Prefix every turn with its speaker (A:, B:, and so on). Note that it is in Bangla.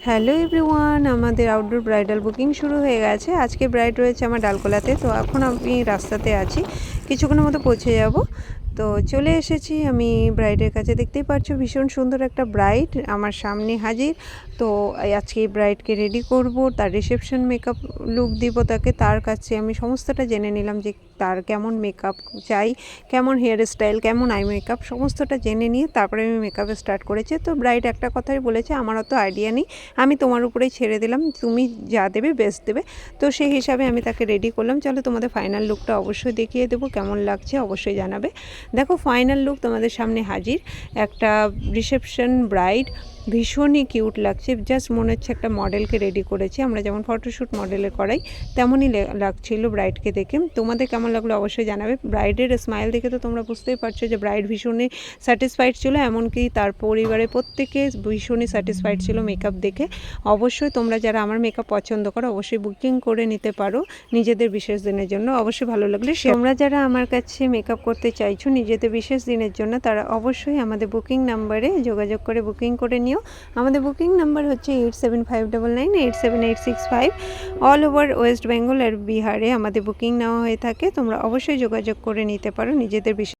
A: হ্যালো এভরিওয়ান, আমাদের আউটডোর ব্রাইডাল বুকিং শুরু হয়ে গেছে। আজকে ব্রাইড রয়েছে আমার ডালকোলাতে। তো এখন আমি রাস্তাতে আছি, কিছুক্ষণের মতো পৌঁছে যাব। তো চলে এসেছি আমি ব্রাইডের কাছে। দেখতেই পাচ্ছ ভীষণ সুন্দর একটা ব্রাইড আমার সামনে হাজির। তো আজকে এই ব্রাইডকে রেডি করব, তার রিসেপশন মেকআপ লুক দিব তাকে। তার কাছে আমি সমস্তটা জেনে নিলাম যে তার কেমন মেকআপ চাই, কেমন হেয়ার স্টাইল, কেমন আই মেকআপ, সমস্তটা জেনে নিয়ে তারপরে আমি মেকআপ স্টার্ট করেছি। তো ব্রাইড একটা কথাই বলেছে, আমার অত আইডিয়া নেই, আমি তোমার উপরেই ছেড়ে দিলাম, তুমি যা দেবে বেস্ট দেবে। তো সেই হিসাবে আমি তাকে রেডি করলাম। চলো তোমাদের ফাইনাল লুকটা অবশ্যই দেখিয়ে দেবো, কেমন লাগছে অবশ্যই জানাবে। দেখো ফাইনাল লুক তোমাদের সামনে হাজির। একটা রিসেপশন ব্রাইড, ভীষণই কিউট লাগছে, জাস্ট মনে হচ্ছে একটা মডেলকে রেডি করেছে। আমরা যেমন ফটোশ্যুট মডেলে করাই তেমনই লাগছিল ব্রাইডকে দেখে। তোমাদের কেমন লাগলো অবশ্যই জানাবে। ব্রাইডের স্মাইল দেখে তো তোমরা বুঝতেই পারছো যে ব্রাইড ভীষণই স্যাটিসফাইড ছিল, এমনকি তার পরিবারের প্রত্যেকে ভীষণই স্যাটিসফাইড ছিল মেকআপ দেখে। অবশ্যই তোমরা যারা আমার মেকআপ পছন্দ করো অবশ্যই বুকিং করে নিতে পারো নিজেদের বিশেষ দিনের জন্য। অবশ্যই ভালো লাগলে তোমরা যারা আমার কাছে মেকআপ করতে চাইছো নিজেদের বিশেষ দিনের জন্য, তারা অবশ্যই আমাদের বুকিং নাম্বারে যোগাযোগ করে বুকিং করে নিও। আমাদের বুকিং নাম্বার হচ্ছে 8759987865। অল ওভার ওয়েস্ট বেঙ্গল আর বিহারে আমাদের বুকিং নেওয়া হয়ে থাকে। তোমরা অবশ্যই যোগাযোগ করে নিতে পারো নিজেদের বিশেষ